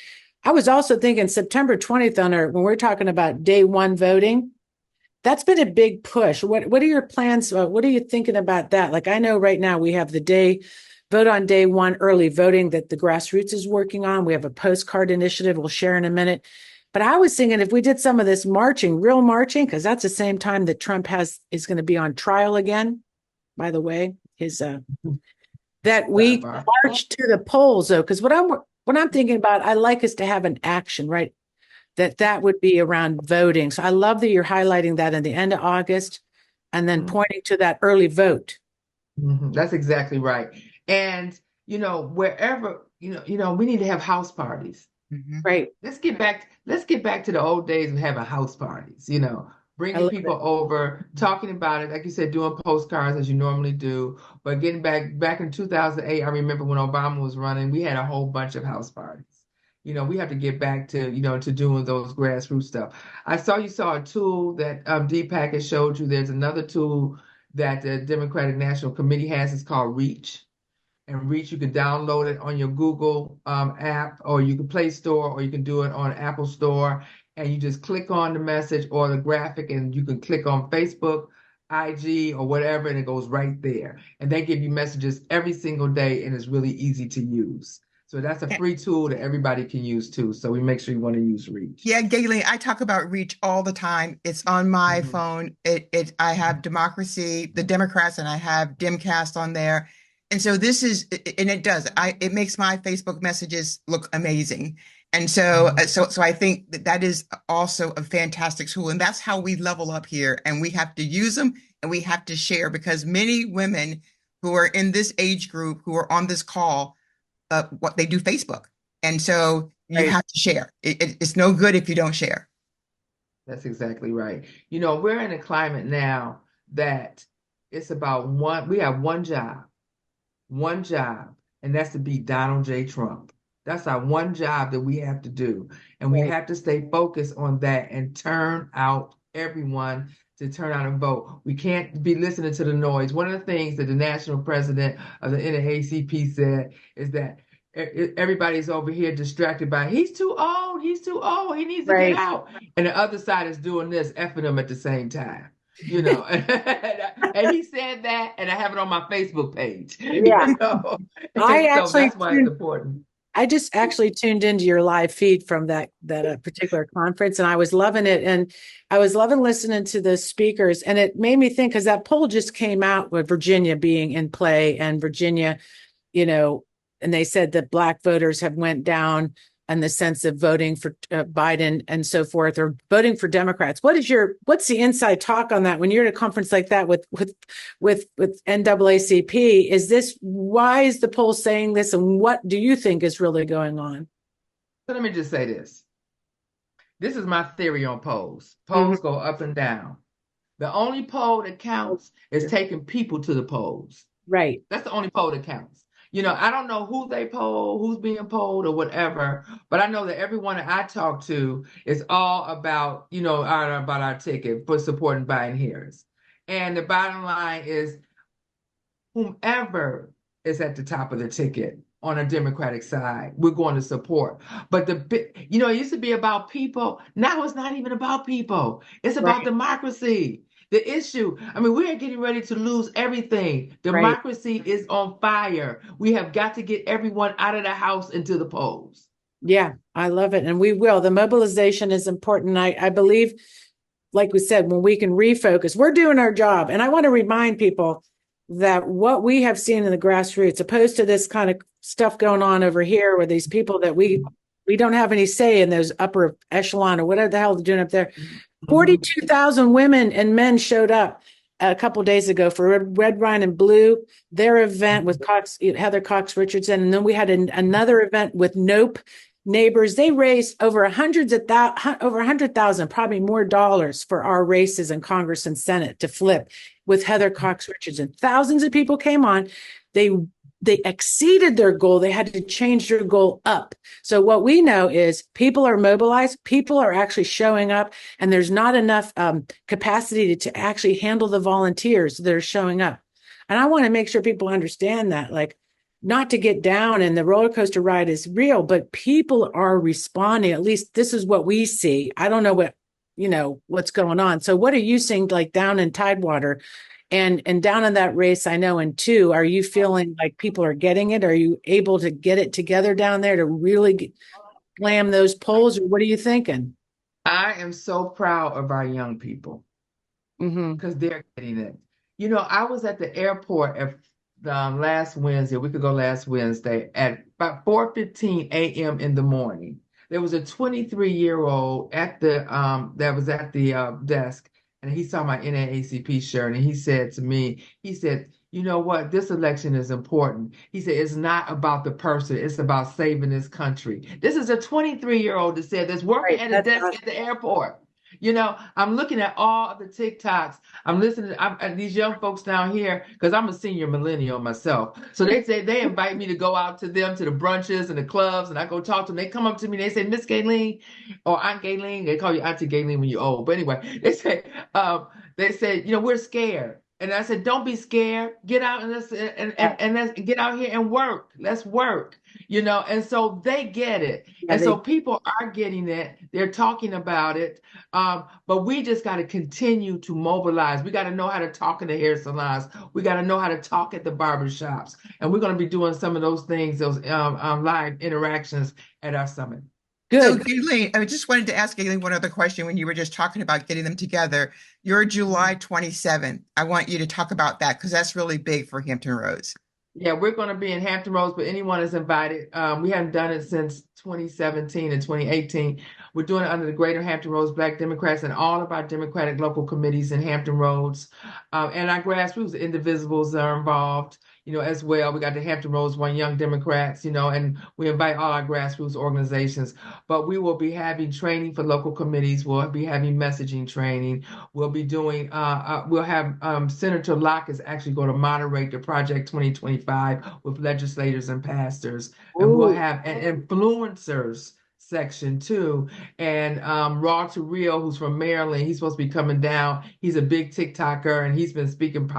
I was also thinking September 20th when we're talking about day one voting, that's been a big push. What are your plans? What are you thinking about that? Like, I know right now we have the vote on day one early voting that the Grassroots is working on. We have a postcard initiative we'll share in a minute. But I was thinking if we did some of this real marching, because that's the same time that Trump is going to be on trial again, by the way, that we march to the polls, though, because what I'm thinking about, I like us to have an action, right? That would be around voting. So I love that you're highlighting that in the end of August and then pointing to that early vote. Mm-hmm. That's exactly right. And, wherever, we need to have house parties. Mm-hmm. Right. Let's get back to the old days of having house parties, bringing people over, talking about it, like you said, doing postcards as you normally do. But getting back in 2008, I remember when Obama was running, we had a whole bunch of house parties. We have to get back to, to doing those grassroots stuff. You saw a tool that Deepak has showed you. There's another tool that the Democratic National Committee has. It's called Reach. And Reach, you can download it on your Google app, or you can Play Store, or you can do it on Apple Store. And you just click on the message or the graphic, and you can click on Facebook, IG, or whatever, and it goes right there. And they give you messages every single day, and it's really easy to use. So that's a free tool that everybody can use too. So we make sure you want to use Reach. Yeah, Gaylene, I talk about Reach all the time. It's on my phone. I have Democracy, the Democrats, and I have Demcast on there. And so it makes my Facebook messages look amazing. And so I think that is also a fantastic tool. And that's how we level up here. And we have to use them and we have to share, because many women who are in this age group, who are on this call, what they do Facebook. And so you have to share. It's no good if you don't share. That's exactly right. We're in a climate now that it's about we have one job, and that's to beat Donald J. Trump. That's our one job that we have to do. And we have to stay focused on that and turn out everyone to turn out and vote. We can't be listening to the noise. One of the things that the national president of the NAACP said is that everybody's over here distracted by, he's too old, he needs to get out. And the other side is doing this, effing them at the same time. And he said that, and I have it on my Facebook page. Yeah. You know? So that's why it's important. I just actually tuned into your live feed from that particular conference, and I was loving it. And I was loving listening to the speakers, and it made me think, because that poll just came out with Virginia being in play, and Virginia, and they said that Black voters have went down in the sense of voting for Biden and so forth, or voting for Democrats. What's the inside talk on that when you're at a conference like that with NAACP? Why is the poll saying this, and what do you think is really going on? So let me just say this. This is my theory on polls. Polls go up and down. The only poll that counts is taking people to the polls. Right. That's the only poll that counts. I don't know who they poll, who's being polled or whatever, but I know that everyone that I talk to is all about, about our ticket for supporting Biden Harris. And the bottom line is whomever is at the top of the ticket on a Democratic side, we're going to support. But it used to be about people. Now it's not even about people. It's about democracy. The issue, we are getting ready to lose everything. Democracy is on fire. We have got to get everyone out of the house into the polls. Yeah, I love it. And we will. The mobilization is important. I believe, like we said, when we can refocus, we're doing our job. And I want to remind people that what we have seen in the grassroots, opposed to this kind of stuff going on over here with these people that we don't have any say in, those upper echelon or whatever the hell they're doing up there. 42,000 women and men showed up a couple of days ago for Red, Wine, and Blue, their event with Heather Cox Richardson. And then we had another event with Nope Neighbors. They raised over 100,000, probably more dollars for our races in Congress and Senate to flip with Heather Cox Richardson. Thousands of people came on. They exceeded their goal. They had to change their goal up. So what we know is people are mobilized, people are actually showing up, and there's not enough capacity to actually handle the volunteers that are showing up. And I want to make sure people understand that, not to get down, and the roller coaster ride is real, but people are responding. At least this is what we see. I don't know what's going on. So what are you seeing down in Tidewater? And down in that race, I know in 2, are you feeling like people are getting it? Are you able to get it together down there to really slam those polls, or what are you thinking? I am so proud of our young people because they're getting it. I was at the airport last Wednesday, a week ago last Wednesday, at about 4:15 a.m. in the morning. There was a 23-year-old at the that was at the desk. And he saw my NAACP shirt, and he said to me, you know what? This election is important. He said, it's not about the person. It's about saving this country. This is a 23-year-old that said this, working at a desk at the airport. I'm looking at all of the TikToks. I'm listening to these young folks down here because I'm a senior millennial myself. So they invite me to go out to them, to the brunches and the clubs, and I go talk to them. They come up to me and they say, Miss Gaylene or Aunt Gaylene. They call you Auntie Gaylene when you're old. But anyway, they say, we're scared. And I said, don't be scared. Get out and let's get out here and work. Let's work. And so they get it. Yeah, so people are getting it. They're talking about it. But we just got to continue to mobilize. We got to know how to talk in the hair salons. We got to know how to talk at the barbershops. And we're going to be doing some of those things, those live interactions at our summit. Good. So, Gaylene, I just wanted to ask Gaylene one other question when you were just talking about getting them together. You're July 27th. I want you to talk about that because that's really big for Hampton Roads. Yeah, we're going to be in Hampton Roads, but anyone is invited. We haven't done it since 2017 and 2018. We're doing it under the Greater Hampton Roads Black Democrats and all of our Democratic local committees in Hampton Roads. And our grassroots indivisibles are involved, as well. We got the Hampton Roads One Young Democrats, and we invite all our grassroots organizations. But we will be having training for local committees. We'll be having messaging training. We'll be doing, we'll have Senator Locke is actually going to moderate the Project 2025 with legislators and pastors. And we'll have an influencers section too. And Raw to Real, who's from Maryland, he's supposed to be coming down. He's a big TikToker and he's been speaking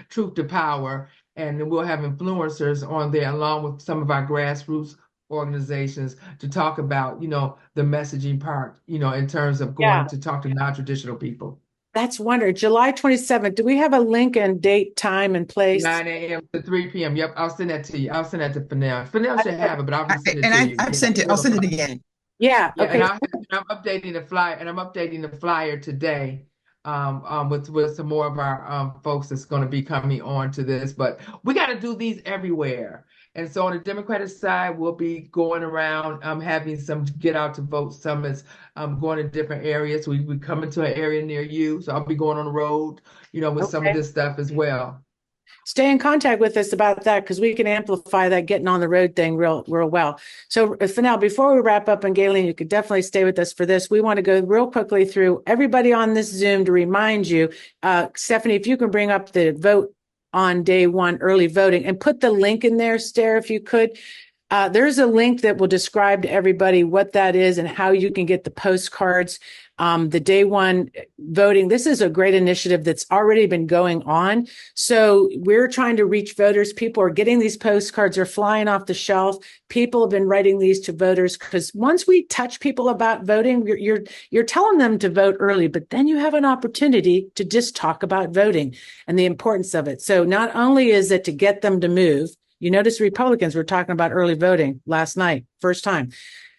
truth to power. And then we'll have influencers on there along with some of our grassroots organizations to talk about, the messaging part, in terms of going to talk to non-traditional people. That's wonderful. July 27th. Do we have a link and date, time, and place? 9 a.m. to 3 p.m. Yep, I'll send that to you. I'll send that to Fennell. Fennell should have it, but I'll just send it to you. I've sent it. I'll send it again. Yeah. Yeah, Okay. I'm updating the flyer, and I'm updating the flyer today, with some more of our folks that's going to be coming on to this. But we got to do these everywhere. And so on the Democratic side, we'll be going around, having some get out to vote summits, going to different areas. We come into an area near you, so I'll be going on the road, with some of this stuff as well. Stay in contact with us about that, because we can amplify that getting on the road thing real well. So Fennell, before we wrap up, and Gaylene, you could definitely stay with us for this. We want to go real quickly through everybody on this Zoom to remind you, Stephanie, if you can bring up the vote on day one, early voting, and put the link in there, Stair, if you could. There's a link that will describe to everybody what that is and how you can get the postcards. The day one voting. This is a great initiative that's already been going on. So we're trying to reach voters. People are getting these postcards, are flying off the shelf. People have been writing these to voters, because once we touch people about voting, you're telling them to vote early, but then you have an opportunity to just talk about voting and the importance of it. So not only is it to get them to move, you notice Republicans were talking about early voting last night, first time.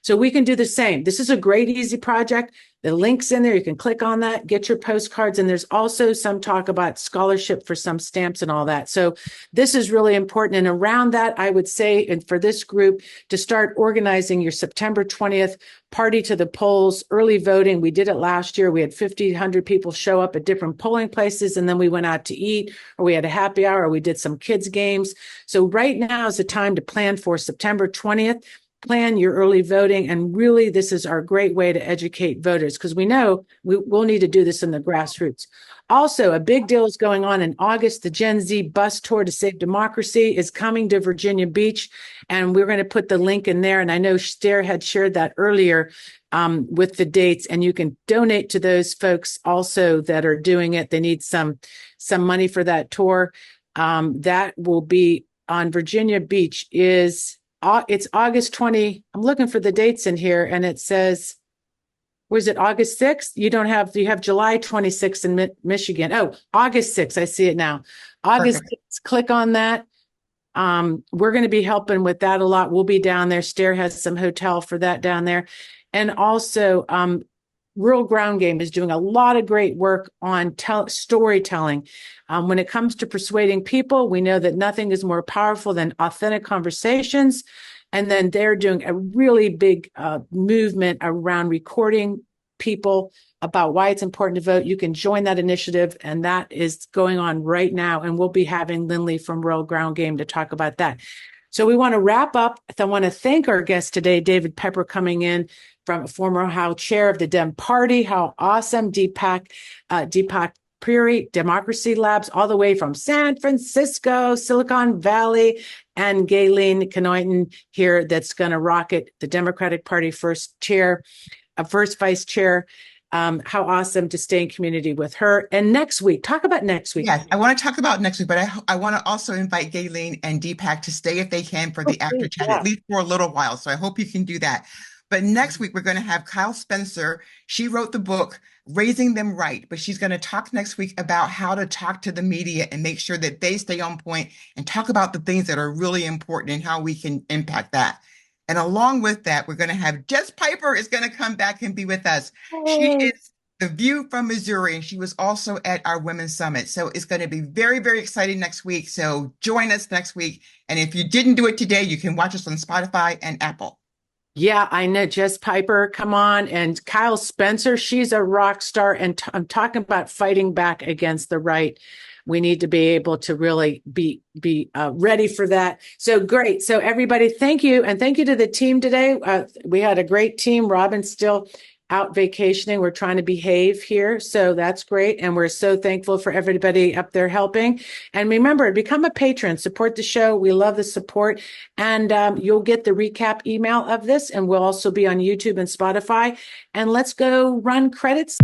So we can do the same. This is a great, easy project. The link's in there. You can click on that, get your postcards. And there's also some talk about scholarship for some stamps and all that. So this is really important. And around that, I would say, and for this group, to start organizing your September 20th party to the polls, early voting. We did it last year. We had 100 people show up at different polling places. And then we went out to eat, or we had a happy hour, or we did some kids games. So right now is the time to plan for September 20th. Plan your early voting. And really, this is our great way to educate voters, because we know we'll need to do this in the grassroots. Also, a big deal is going on in August. The Gen Z bus tour to save democracy is coming to Virginia Beach, and we're going to put the link in there. And I know Stair had shared that earlier with the dates, and you can donate to those folks also that are doing it. They need some money for that tour. That will be on Virginia Beach. It's August 20. I'm looking for the dates in here, and it says, was it August 6th? You have July 26th in Michigan. Oh, August 6th. I see it now. August 6th. Click on that. We're going to be helping with that a lot. We'll be down there. Stair has some hotel for that down there. And also, Rural Ground Game is doing a lot of great work on storytelling. When it comes to persuading people, we know that nothing is more powerful than authentic conversations. And then they're doing a really big movement around recording people about why it's important to vote. You can join that initiative, and that is going on right now. And we'll be having Lindley from Rural Ground Game to talk about that. So we want to wrap up. I want to thank our guest today, David Pepper, coming in from former House Chair of the Dem Party. How awesome. Deepak Puri, Democracy Labs, all the way from San Francisco, Silicon Valley, and Gaylene Kanoyton here that's going to rocket the Democratic Party first vice chair. How awesome to stay in community with her. And next week, talk about next week. Yes, I want to talk about next week, but I want to also invite Gaylene and Deepak to stay if they can for the after chat, at least for a little while. So I hope you can do that. But next week, we're going to have Kyle Spencer. She wrote the book, Raising Them Right, but she's going to talk next week about how to talk to the media and make sure that they stay on point and talk about the things that are really important and how we can impact that. And along with that, we're going to have Jess Piper is going to come back and be with us. She is the View from Missouri, and she was also at our Women's Summit. So it's going to be very, very exciting next week. So join us next week. And if you didn't do it today, you can watch us on Spotify and Apple. Yeah, I know. Jess Piper, come on. And Kyle Spencer, she's a rock star. And I'm talking about fighting back against the right. We need to be able to really be ready for that. So great. So everybody, thank you. And thank you to the team today. We had a great team. Robbin's still out vacationing. We're trying to behave here. So that's great. And we're so thankful for everybody up there helping. And remember, become a patron, support the show. We love the support. And you'll get the recap email of this. And we'll also be on YouTube and Spotify. And let's go run credits.